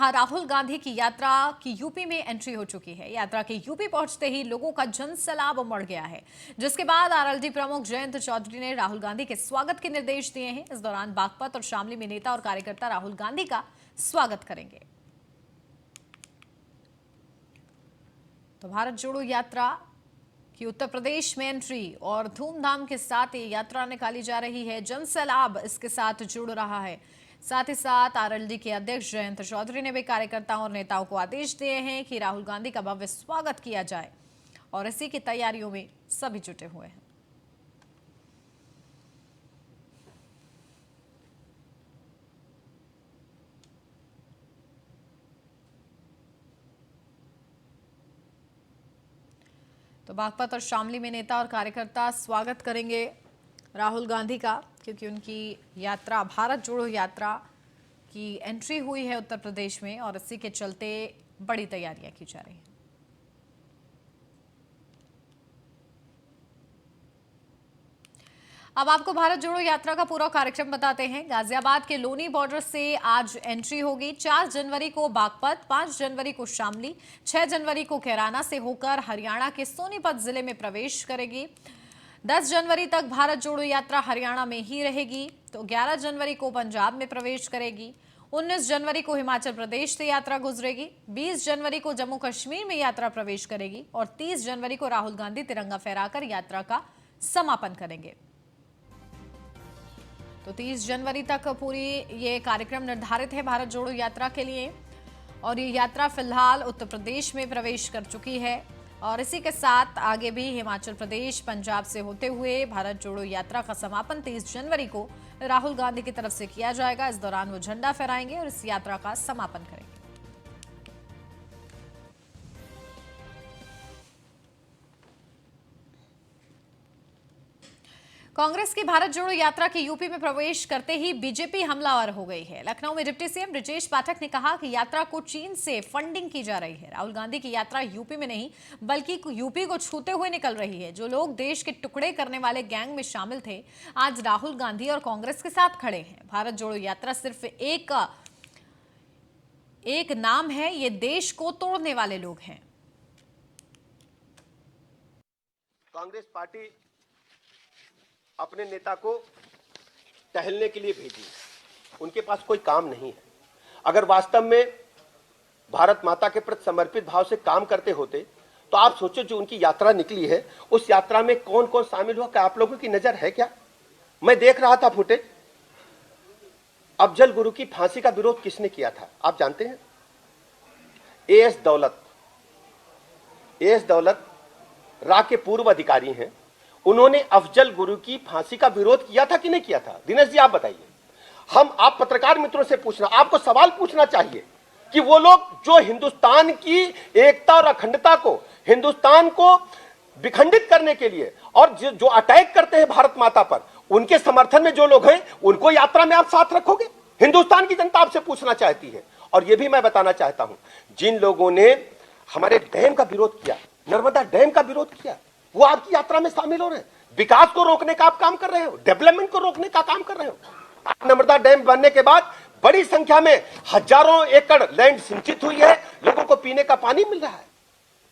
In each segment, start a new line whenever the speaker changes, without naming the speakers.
जहां राहुल गांधी की यात्रा की यूपी में एंट्री हो चुकी है। यात्रा के यूपी पहुंचते ही लोगों का जनसैलाब उमड़ गया है, जिसके बाद आरएलडी प्रमुख जयंत चौधरी ने राहुल गांधी के स्वागत के निर्देश दिए हैं। इस दौरान बागपत और शामली में नेता और कार्यकर्ता राहुल गांधी का स्वागत करेंगे। तो भारत जोड़ो यात्रा की उत्तर प्रदेश में एंट्री और धूमधाम के साथ ये यात्रा निकाली जा रही है। जनसैलाब इसके साथ जुड़ रहा है। साथ ही साथ आरएलडी के अध्यक्ष जयंत चौधरी ने भी कार्यकर्ताओं और नेताओं को आदेश दिए हैं कि राहुल गांधी का भव्य स्वागत किया जाए और इसी की तैयारियों में सभी जुटे हुए हैं। तो बागपत और शामली में नेता और कार्यकर्ता स्वागत करेंगे राहुल गांधी का, क्योंकि उनकी यात्रा भारत जोड़ो यात्रा की एंट्री हुई है उत्तर प्रदेश में और इसी के चलते बड़ी तैयारियां की जा रही हैं। अब आपको भारत जोड़ो यात्रा का पूरा कार्यक्रम बताते हैं। गाजियाबाद के लोनी बॉर्डर से आज एंट्री होगी। 4 जनवरी को बागपत, 5 जनवरी को शामली, 6 जनवरी को कैराना से होकर हरियाणा के सोनीपत जिले में प्रवेश करेगी। 10 जनवरी तक भारत जोड़ो यात्रा हरियाणा में ही रहेगी। तो 11 जनवरी को पंजाब में प्रवेश करेगी। 19 जनवरी को हिमाचल प्रदेश से यात्रा गुजरेगी। 20 जनवरी को जम्मू कश्मीर में यात्रा प्रवेश करेगी और 30 जनवरी को राहुल गांधी तिरंगा फहराकर यात्रा का समापन करेंगे। तो 30 जनवरी तक पूरी ये कार्यक्रम निर्धारित है भारत जोड़ो यात्रा के लिए और ये यात्रा फिलहाल उत्तर प्रदेश में प्रवेश कर चुकी है और इसी के साथ आगे भी हिमाचल प्रदेश, पंजाब से होते हुए भारत जोड़ो यात्रा का समापन 30 जनवरी को राहुल गांधी की तरफ से किया जाएगा। इस दौरान वो झंडा फहराएंगे और इस यात्रा का समापन करेंगे। कांग्रेस की भारत जोड़ो यात्रा के यूपी में प्रवेश करते ही बीजेपी हमलावर हो गई है। लखनऊ में डिप्टी सीएम ब्रजेश पाठक ने कहा कि यात्रा को चीन से फंडिंग की जा रही है। राहुल गांधी की यात्रा यूपी में नहीं बल्कि यूपी को छूते हुए निकल रही है। जो लोग देश के टुकड़े करने वाले गैंग में शामिल थे, आज राहुल गांधी और कांग्रेस के साथ खड़े हैं। भारत जोड़ो यात्रा सिर्फ एक नाम है, ये देश को तोड़ने वाले लोग हैं।
कांग्रेस पार्टी अपने नेता को टहलने के लिए भेजी, उनके पास कोई काम नहीं है। अगर वास्तव में भारत माता के प्रति समर्पित भाव से काम करते होते तो आप सोचो, जो उनकी यात्रा निकली है उस यात्रा में कौन कौन शामिल हुआ, क्या आप लोगों की नजर है क्या? मैं देख रहा था फुटेज। अफजल गुरु की फांसी का विरोध किसने किया था आप जानते हैं? एएस दौलत रा के पूर्व अधिकारी हैं। उन्होंने अफजल गुरु की फांसी का विरोध किया था कि नहीं किया था? दिनेश जी आप बताइए। आप पत्रकार मित्रों से पूछना, आपको सवाल पूछना चाहिए कि वो लोग जो हिंदुस्तान की एकता और अखंडता को, हिंदुस्तान को विखंडित करने के लिए और जो अटैक करते हैं भारत माता पर, उनके समर्थन में जो लोग हैं उनको यात्रा में आप साथ रखोगे? हिंदुस्तान की जनता आपसे पूछना चाहती है। और यह भी मैं बताना चाहता हूं, जिन लोगों ने हमारे डैम का विरोध किया, नर्मदा डैम का विरोध किया, वो आपकी यात्रा में शामिल हो रहे हैं। विकास को रोकने का आप काम कर रहे हो, डेवलपमेंट को रोकने का काम कर रहे हो। नर्मदा डैम बनने के बाद बड़ी संख्या में हजारों एकड़ लैंड सिंचित हुई है, लोगों को पीने का पानी मिल रहा है।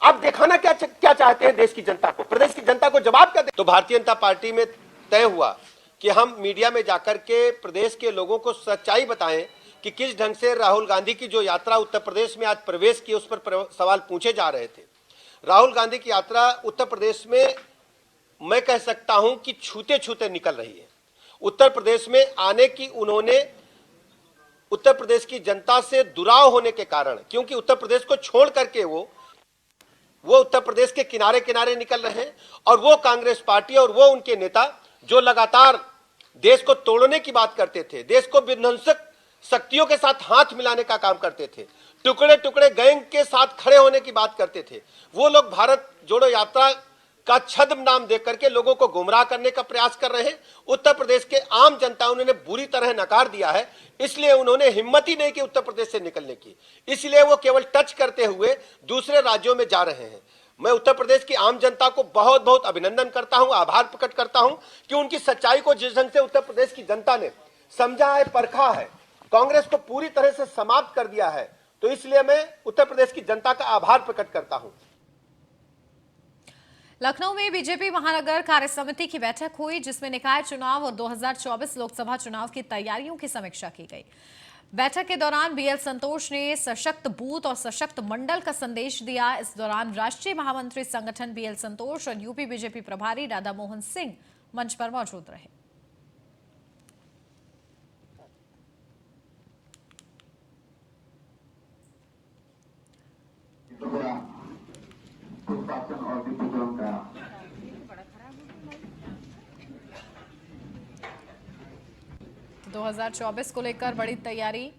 आप दिखाना क्या चाहते हैं देश की जनता को, प्रदेश की जनता को जवाब क्या दे? तो भारतीय जनता पार्टी में तय हुआ कि हम मीडिया में जाकर के प्रदेश के लोगों को सच्चाई बताएं कि किस ढंग से राहुल गांधी की जो यात्रा उत्तर प्रदेश में आज प्रवेश की, उस पर सवाल पूछे जा रहे थे। राहुल गांधी की यात्रा उत्तर प्रदेश में मैं कह सकता हूं कि छूते छूते निकल रही है। उत्तर प्रदेश में आने की उन्होंने उत्तर प्रदेश की जनता से दुराव होने के कारण, क्योंकि उत्तर प्रदेश को छोड़ करके वो उत्तर प्रदेश के किनारे किनारे निकल रहे हैं और वो कांग्रेस पार्टी और वो उनके नेता जो लगातार देश को तोड़ने की बात करते थे, देश को विध्वंसक शक्तियों के साथ हाथ मिलाने का काम करते थे, टुकड़े टुकड़े गैंग के साथ खड़े होने की बात करते थे, वो लोग भारत जोड़ो यात्रा का छद्म नाम देकर करके लोगों को गुमराह करने का प्रयास कर रहे हैं। उत्तर प्रदेश के आम जनता उन्होंने बुरी तरह नकार दिया है, इसलिए उन्होंने हिम्मत ही नहीं की उत्तर प्रदेश से निकलने की, इसलिए वो केवल टच करते हुए दूसरे राज्यों में जा रहे हैं। मैं उत्तर प्रदेश की आम जनता को बहुत बहुत अभिनंदन करता हूं, आभार प्रकट करता हूं कि उनकी सच्चाई को जिस ढंग से उत्तर प्रदेश की जनता ने समझा है, परखा है, कांग्रेस को पूरी तरह से समाप्त कर दिया है, तो इसलिए मैं उत्तर प्रदेश की जनता का आभार प्रकट करता हूं।
लखनऊ में बीजेपी महानगर कार्य समिति की बैठक हुई, जिसमें निकाय चुनाव और 2024 लोकसभा चुनाव की तैयारियों की समीक्षा की गई। बैठक के दौरान बीएल संतोष ने सशक्त बूथ और सशक्त मंडल का संदेश दिया। इस दौरान राष्ट्रीय महामंत्री संगठन बीएल संतोष और यूपी बीजेपी प्रभारी राधा मोहन सिंह मंच पर मौजूद रहे। तो 2024 को लेकर बड़ी तैयारी।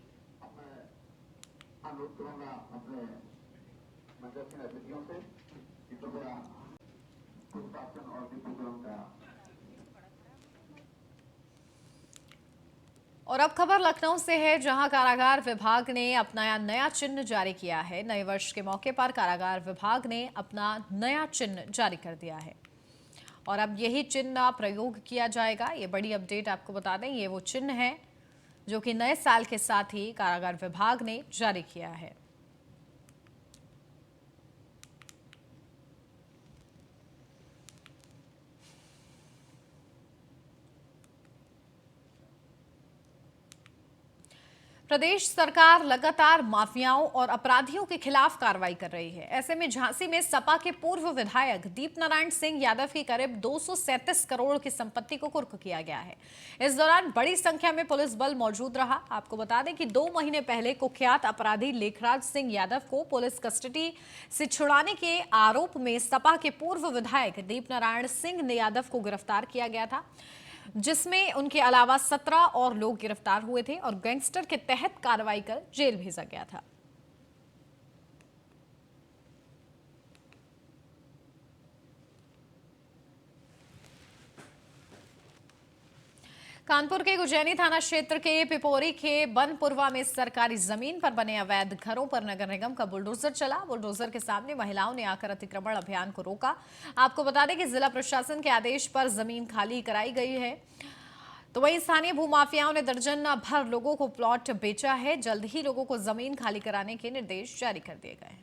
और अब खबर लखनऊ से है, जहां कारागार विभाग ने अपना नया चिन्ह जारी किया है। नए वर्ष के मौके पर कारागार विभाग ने अपना नया चिन्ह जारी कर दिया है और अब यही चिन्ह प्रयोग किया जाएगा। ये बड़ी अपडेट आपको बता दें, ये वो चिन्ह है जो कि नए साल के साथ ही कारागार विभाग ने जारी किया है। प्रदेश सरकार लगातार माफियाओं और अपराधियों के खिलाफ कार्रवाई कर रही है। ऐसे में झांसी में सपा के पूर्व विधायक दीप नारायण सिंह यादव की करीब 237 करोड़ की संपत्ति को कुर्क किया गया है। इस दौरान बड़ी संख्या में पुलिस बल मौजूद रहा। आपको बता दें कि 2 महीने पहले कुख्यात अपराधी लेखराज सिंह यादव को पुलिस कस्टडी से छुड़ाने के आरोप में सपा के पूर्व विधायक दीप नारायण सिंह यादव को गिरफ्तार किया गया था, जिसमें उनके अलावा 17 और लोग गिरफ्तार हुए थे और गैंगस्टर के तहत कार्रवाई कर जेल भेजा गया था। कानपुर के गुजैनी थाना क्षेत्र के पिपोरी के बनपुरवा में सरकारी जमीन पर बने अवैध घरों पर नगर निगम का बुलडोजर चला। बुलडोजर के सामने महिलाओं ने आकर अतिक्रमण अभियान को रोका। आपको बता दें कि जिला प्रशासन के आदेश पर जमीन खाली कराई गई है। तो वहीं स्थानीय भूमाफियाओं ने दर्जन भर लोगों को प्लॉट बेचा है। जल्द ही लोगों को जमीन खाली कराने के निर्देश जारी कर दिए गए हैं।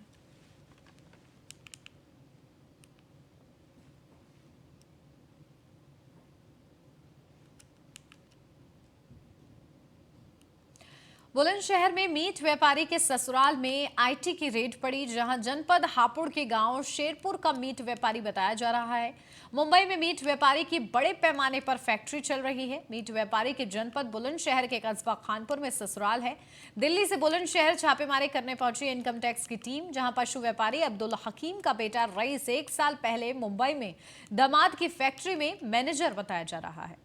बुलंदशहर में मीट व्यापारी के ससुराल में आईटी की रेड पड़ी, जहां जनपद हापुड़ के गांव शेरपुर का मीट व्यापारी बताया जा रहा है। मुंबई में मीट व्यापारी की बड़े पैमाने पर फैक्ट्री चल रही है। मीट व्यापारी के जनपद बुलंदशहर के कस्बा खानपुर में ससुराल है। दिल्ली से बुलंदशहर छापेमारी करने पहुंची इनकम टैक्स की टीम, जहां पशु व्यापारी अब्दुल हकीम का बेटा रईस 1 साल पहले मुंबई में दामाद की फैक्ट्री में मैनेजर बताया जा रहा है।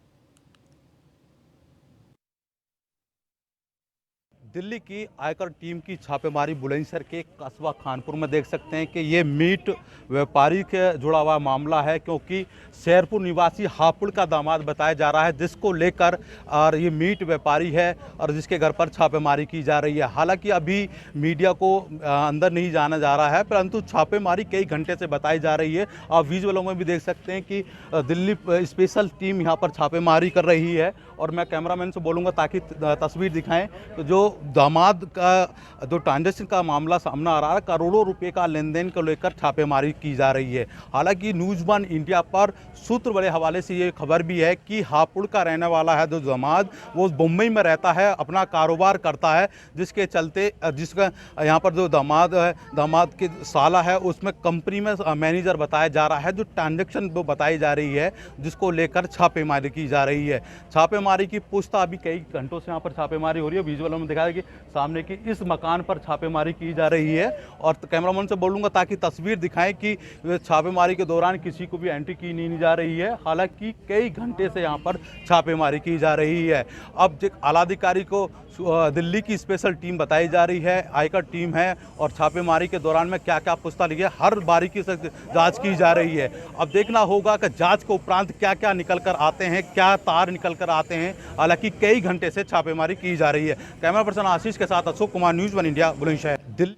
दिल्ली की आयकर टीम की छापेमारी बुलंदशहर के कस्बा खानपुर में देख सकते हैं कि ये मीट व्यापारी के जुड़ा हुआ मामला है, क्योंकि शेरपुर निवासी हापुड़ का दामाद बताया जा रहा है, जिसको लेकर और ये मीट व्यापारी है और जिसके घर पर छापेमारी की जा रही है। हालांकि अभी मीडिया को अंदर नहीं जाना जा रहा है, परंतु छापेमारी कई घंटे से बताई जा रही है। आप विजुअलों में भी देख सकते हैं कि दिल्ली स्पेशल टीम यहाँ पर छापेमारी कर रही है और मैं कैमरामैन से बोलूँगा ताकि तस्वीर दिखाएं। तो जो दामाद का जो ट्रांजैक्शन का मामला सामने आ रहा है, करोड़ों रुपए का लेन देन को लेकर छापेमारी की जा रही है। हालांकि न्यूज़ 1 इंडिया पर सूत्र बड़े हवाले से ये खबर भी है कि हापुड़ का रहने वाला है जो दामाद, वो मुंबई में रहता है, अपना कारोबार करता है, जिसके चलते जिसका यहाँ पर जो दामाद है, दामाद की साला है, उसमें कंपनी में मैनेजर बताया जा रहा है। जो ट्रांजैक्शन वो बताई जा रही है, जिसको लेकर छापेमारी की जा रही है। छापेमारी की पुष्टता अभी कई घंटों से यहाँ पर छापेमारी हो रही है। विजुअलों में दिखाया कि सामने की इस मकान पर छापेमारी की जा रही है और कैमरामैन से बोलूंगा ताकि तस्वीर दिखाएं कि छापेमारी के दौरान किसी को भी एंट्री की नहीं जा रही है। हालांकि कई घंटे से यहाँ पर छापेमारी की जा रही है। अब आलाधिकारी को दिल्ली की स्पेशल टीम बताई जा रही है, आयकर टीम है और छापेमारी के दौरान में क्या क्या पुछताछ है, हर बारीकी से जांच की जा रही है। अब देखना होगा कि जांच के उपरांत क्या क्या निकल कर आते हैं, क्या तार निकल कर आते हैं। हालांकि कई घंटे से छापेमारी की जा रही है। कैमरा पर्सन आशीष के साथ अशोक कुमार, न्यूज़ 1 इंडिया, बुलंदशहर, दिल्ली।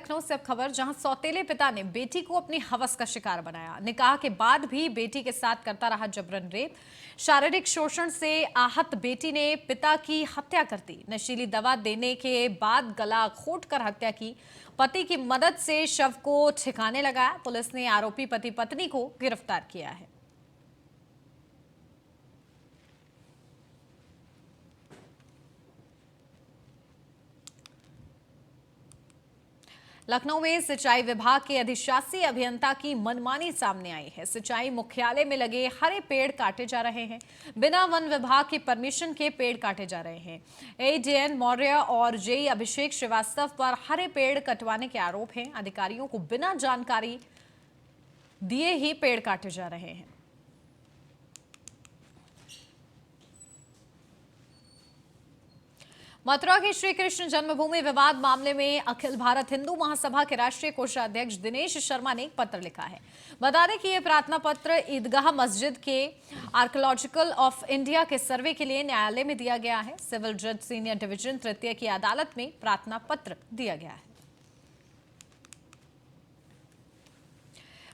लखनऊ से अब खबर, जहां सौतेले पिता ने बेटी को अपनी हवस का शिकार बनाया। निकाह के बाद भी बेटी के साथ करता रहा जबरन रेप। शारीरिक शोषण से आहत बेटी ने पिता की हत्या कर दी। नशीली दवा देने के बाद गला घोंटकर हत्या की। पति की मदद से शव को ठिकाने लगाया। पुलिस ने आरोपी पति पत्नी को गिरफ्तार किया है। लखनऊ में सिंचाई विभाग के अधिशासी अभियंता की मनमानी सामने आई है। सिंचाई मुख्यालय में लगे हरे पेड़ काटे जा रहे हैं। बिना वन विभाग की परमिशन के पेड़ काटे जा रहे हैं। एडीएन मौर्य और जेई अभिषेक श्रीवास्तव पर हरे पेड़ कटवाने के आरोप हैं। अधिकारियों को बिना जानकारी दिए ही पेड़ काटे जा रहे हैं। मथुरा के श्री कृष्ण जन्मभूमि विवाद मामले में अखिल भारत हिंदू महासभा के राष्ट्रीय कोषाध्यक्ष दिनेश शर्मा ने एक पत्र लिखा है। बता दें कि यह प्रार्थना पत्र ईदगाह मस्जिद के आर्कियोलॉजिकल ऑफ इंडिया के सर्वे के लिए न्यायालय में दिया गया है। सिविल जज सीनियर डिवीजन तृतीय की अदालत में प्रार्थना पत्र दिया गया है।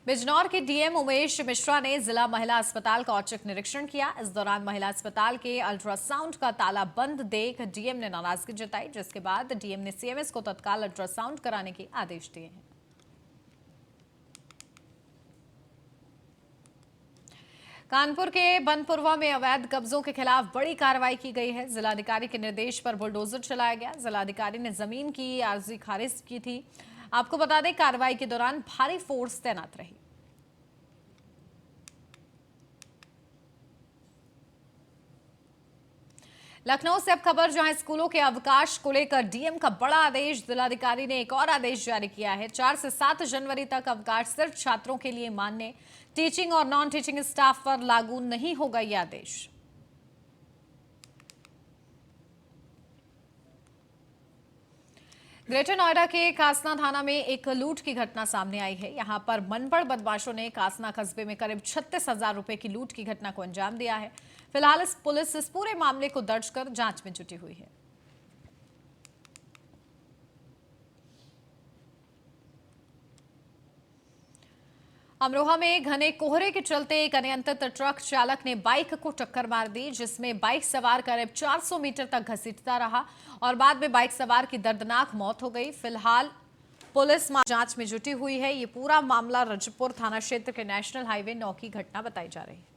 बिजनौर के डीएम उमेश मिश्रा ने जिला महिला अस्पताल का औचक निरीक्षण किया। इस दौरान महिला अस्पताल के अल्ट्रासाउंड का ताला बंद देख डीएम ने नाराजगी जताई, जिसके बाद डीएम ने सीएमएस को तत्काल अल्ट्रासाउंड कराने के आदेश दिए हैं। कानपुर के बनपुरवा में अवैध कब्जों के खिलाफ बड़ी कार्रवाई की गई है। जिलाधिकारी के निर्देश पर बुलडोजर चलाया गया। जिलाधिकारी ने जमीन की आर्जी खारिज की थी। आपको बता दें, कार्रवाई के दौरान भारी फोर्स तैनात रही। लखनऊ से अब खबर, जहां स्कूलों के अवकाश को लेकर डीएम का बड़ा आदेश। जिलाधिकारी ने एक और आदेश जारी किया है। 4 से 7 जनवरी तक अवकाश सिर्फ छात्रों के लिए मान्य। टीचिंग और नॉन टीचिंग स्टाफ पर लागू नहीं होगा यह आदेश। ग्रेटर नोएडा के कासना थाना में एक लूट की घटना सामने आई है। यहां पर मनपड़ बदमाशों ने कासना कस्बे में करीब 36,000 रुपए की लूट की घटना को अंजाम दिया है। फिलहाल पुलिस इस पूरे मामले को दर्ज कर जांच में जुटी हुई है। अमरोहा में घने कोहरे के चलते एक अनियंत्रित ट्रक चालक ने बाइक को टक्कर मार दी, जिसमें बाइक सवार करीब 400 मीटर तक घसीटता रहा और बाद में बाइक सवार की दर्दनाक मौत हो गई। फिलहाल पुलिस जांच में जुटी हुई है। ये पूरा मामला रजपुर थाना क्षेत्र के नेशनल हाईवे 9 की घटना बताई जा रही है।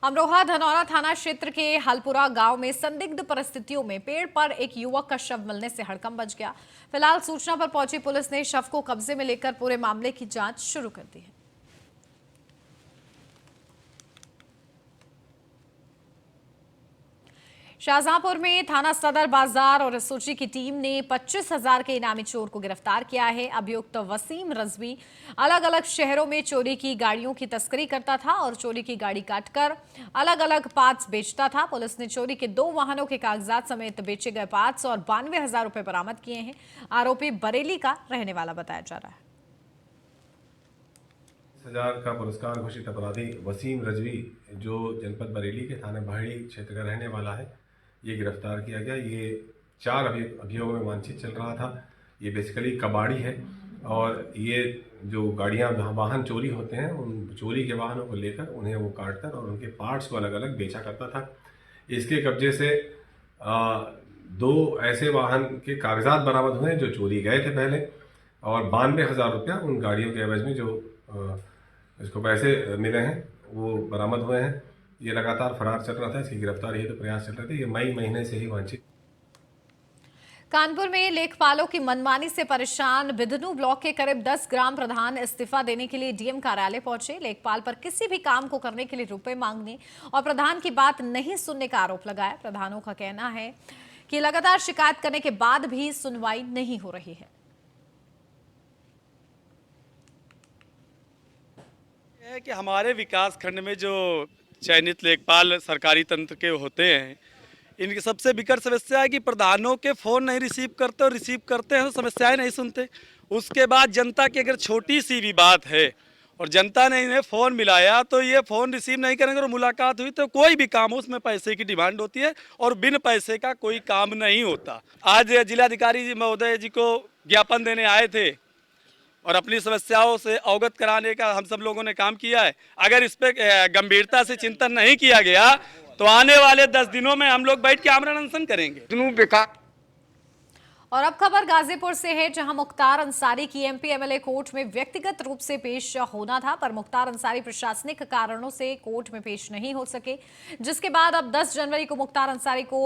अमरोहा धनौरा थाना क्षेत्र के हलपुरा गांव में संदिग्ध परिस्थितियों में पेड़ पर एक युवक का शव मिलने से हड़कंप मच गया। फिलहाल सूचना पर पहुंची पुलिस ने शव को कब्जे में लेकर पूरे मामले की जांच शुरू कर दी है। शाहजहांपुर में थाना सदर बाजार और एसओजी की टीम ने 25,000 के इनामी चोर को गिरफ्तार किया है। अभियुक्त वसीम रजवी अलग अलग शहरों में चोरी की गाड़ियों की तस्करी करता था और चोरी की गाड़ी काटकर अलग अलग पार्ट्स बेचता था। पुलिस ने चोरी के 2 वाहनों के कागजात समेत बेचे गए पार्ट्स और 92,000 रुपए बरामद किए हैं। आरोपी बरेली का रहने वाला बताया जा रहा है।
10,000 का पुरस्कार घोषित अपराधी वसीम रजवी, जो जनपद बरेली के थाना भाड़ी क्षेत्र का रहने वाला है, ये गिरफ्तार किया गया। ये 4 अभियोगों में वांछित चल रहा था। ये बेसिकली कबाड़ी है और ये जो गाड़ियां वाहन चोरी होते हैं, उन चोरी के वाहनों को लेकर उन्हें वो काटकर और उनके पार्ट्स को अलग अलग बेचा करता था। इसके कब्जे से 2 ऐसे वाहन के कागजात बरामद हुए जो चोरी गए थे पहले, और 92,000 रुपया उन गाड़ियों के एवज में जो इसको पैसे मिले हैं वो बरामद हुए हैं। ये लगातार फरार चल रहा था। इसकी गिरफ्तारी हेतु प्रयास चल रहे थे। ये मई महीने से ही वांछित।
कानपुर में लेखपालों की मनमानी से परेशान बिदनू ब्लॉक के करीब 10 ग्राम प्रधान इस्तीफा देने के लिए डीएम कार्यालय पहुंचे। लेखपाल पर किसी भी काम को करने के लिए रुपए मांगने और प्रधान की बात नहीं सुनने का आरोप लगाया। प्रधानों का कहना है कि लगातार शिकायत करने के बाद भी सुनवाई नहीं हो रही है।
कि हमारे विकास खंड में जो चयनित लेखपाल सरकारी तंत्र के होते हैं, इनकी सबसे विकट समस्या है कि प्रधानों के फ़ोन नहीं रिसीव करते और रिसीव करते हैं तो समस्याएं नहीं सुनते। उसके बाद जनता की अगर छोटी सी भी बात है और जनता ने इन्हें फ़ोन मिलाया तो ये फ़ोन रिसीव नहीं करेंगे और मुलाकात हुई तो कोई भी काम हो उसमें पैसे की डिमांड होती है और बिन पैसे का कोई काम नहीं होता। आज जिलाधिकारी जी महोदय जी को ज्ञापन देने आए थे और अपनी समस्याओं से अवगत कराने का हम सब लोगों ने काम किया है। अगर इस पर गंभीरता से चिंतन नहीं किया गया तो आने वाले 10 दिनों में हम लोग बैठ के आमरण अनशन करेंगे।
और अब खबर गाजीपुर से है, जहां मुख्तार अंसारी की एमपी एमएलए कोर्ट में व्यक्तिगत रूप से पेश होना था, पर मुख्तार अंसारी प्रशासनिक कारणों से कोर्ट में पेश नहीं हो सके, जिसके बाद अब 10 जनवरी को मुख्तार अंसारी को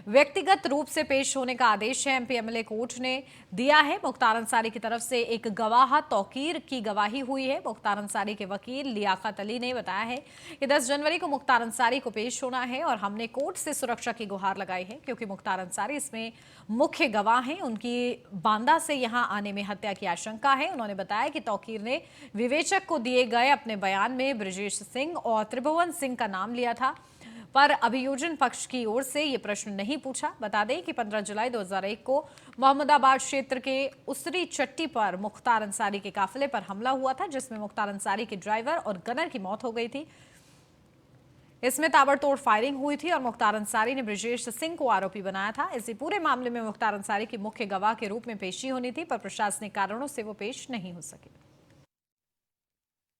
व्यक्तिगत रूप से पेश होने का आदेश है एमपी एमएलए कोर्ट ने दिया है। मुख्तार अंसारी की तरफ से एक गवाह तौकीर की गवाही हुई है। मुख्तार अंसारी के वकील लियाकत अली ने बताया है कि 10 जनवरी को मुख्तार अंसारी को पेश होना है और हमने कोर्ट से सुरक्षा की गुहार लगाई है, क्योंकि मुख्तार अंसारी इसमें मुख्य गवाह हैं। उनकी बांदा से यहां आने में हत्या की आशंका है। उन्होंने बताया कि तौकीर ने विवेचक को दिए गए अपने बयान में ब्रजेश सिंह और त्रिभुवन सिंह का नाम लिया था, पर अभियोजन पक्ष की ओर से यह प्रश्न नहीं पूछा। बता दें कि 15 जुलाई 2001 को मोहम्मदाबाद क्षेत्र के उसरी चट्टी पर मुख्तार अंसारी के काफिले पर हमला हुआ था, जिसमें मुख्तार अंसारी के ड्राइवर और गनर की मौत हो गई थी। इसमें ताबड़तोड़ फायरिंग हुई थी और मुख्तार अंसारी ने ब्रजेश सिंह को आरोपी बनाया था। इसी पूरे मामले में मुख्तार अंसारी की मुख्य गवाह के रूप में पेशी होनी थी, पर प्रशासनिक कारणों से वो पेश नहीं हो सके।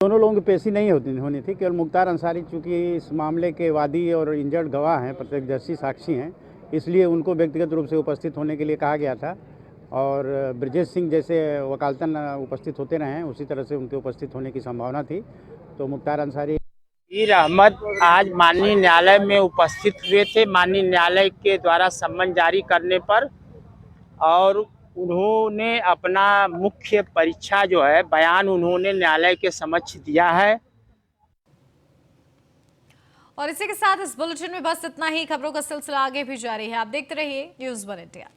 दोनों लोगों की पेशी नहीं होनी थी। केवल मुख्तार अंसारी चूंकि इस मामले के वादी और इंजर्ड गवाह हैं, प्रत्यक्षदर्शी साक्षी हैं, इसलिए उनको व्यक्तिगत रूप से उपस्थित होने के लिए कहा गया था। और ब्रजेश सिंह जैसे वकालतन उपस्थित होते रहे हैं, उसी तरह से उनके उपस्थित होने की संभावना थी। तो मुख्तार अंसारी
मीर अहमद आज माननीय न्यायालय में उपस्थित हुए थे, माननीय न्यायालय के द्वारा सम्मन जारी करने पर, और उन्होंने अपना मुख्य परीक्षा जो है बयान उन्होंने न्यायालय के समक्ष दिया है।
और इसी के साथ इस बुलेटिन में बस इतना ही। खबरों का सिलसिला आगे भी जारी है, आप देखते रहिए न्यूज़ 1 इंडिया।